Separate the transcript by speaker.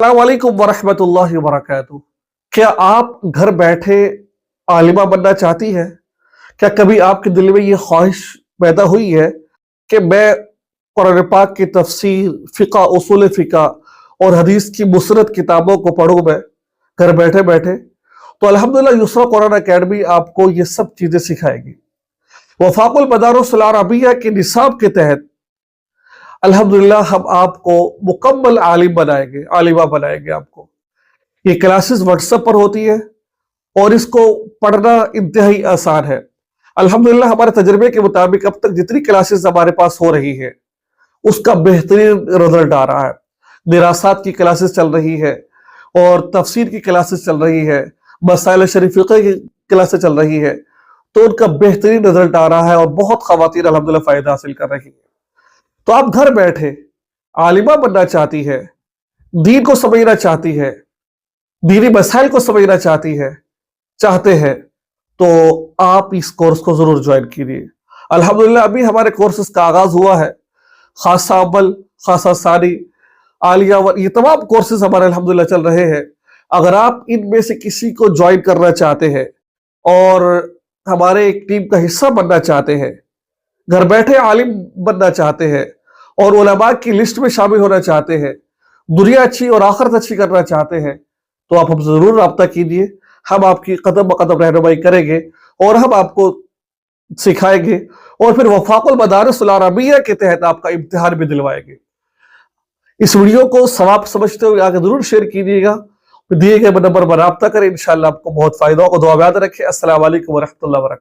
Speaker 1: अस्सलाम वालेकुम वरहमतुल्लाहि वबरकातुहू। क्या आप घर बैठे आलिमा बनना चाहती है? क्या कभी आपके दिल में ये ख्वाहिश पैदा हुई है कि मैं कुरान पाक की तफसीर, फ़िक़्ह, उसूल फ़िक़्ह और हदीस की मुसनद किताबों को पढूं मैं घर बैठे बैठे? तो अल्हम्दुलिल्लाह युसरा कुरान अकेडमी आपको ये सब चीजें सिखाएगी। वफ़ाक़ुल मदारिस अल अरबिया के निसाब के तहत अल्हम्दुलिल्लाह हम आपको मुकम्मल आलिम बनाएंगे, आलिमा बनाएंगे आपको। ये क्लासेस व्हाट्सएप पर होती है और इसको पढ़ना इंतहाई आसान है। अल्हम्दुलिल्लाह हमारे तजर्बे के मुताबिक अब तक जितनी क्लासेस हमारे पास हो रही है उसका बेहतरीन रिजल्ट आ रहा है। दिरासात की क्लासेस चल रही है और तफसीर की क्लासेस चल रही है, मसाइल शरीफ़िक़्ह की क्लासेस चल रही है, तो उनका बेहतरीन रिजल्ट आ रहा है और बहुत ख़वातीन अल्हम्दुलिल्लाह फ़ायदा हासिल कर रही है। तो आप घर बैठे आलिमा बनना चाहती है, दीन को समझना चाहती है, दीनी मसाइल को समझना चाहते हैं, तो आप इस कोर्स को जरूर ज्वाइन कीजिए। अल्हम्दुलिल्लाह अभी हमारे कोर्सेज का आगाज हुआ है। खासा अव्वल, खासा सानी, आलिया व ये तमाम कोर्सेज हमारे अल्हम्दुलिल्लाह चल रहे हैं। अगर आप इनमें से किसी को ज्वाइन करना चाहते हैं और हमारे एक टीम का हिस्सा बनना चाहते हैं, घर बैठे आलिम बनना चाहते हैं और उलमा की लिस्ट में शामिल होना चाहते हैं, दुनिया अच्छी और आखिरत अच्छी करना चाहते हैं, तो आप हमसे जरूर राब्ता कीजिए। हम आपकी कदम ब कदम रहनुमाई करेंगे और हम आपको सिखाएंगे और फिर वफ़ाक़ुल मदारिस अल अरबिया के तहत आपका इम्तिहान भी दिलवाएंगे। इस वीडियो को सवाब समझते हुए आगे जरूर शेयर कीजिएगा। दिए गए नंबर पर राब्ता करें, इंशाअल्लाह आपको बहुत फायदा होगा। दुआ में याद रखें। अस्सलाम वालेकुम वरहमतुल्लाहि वबरकातुहू।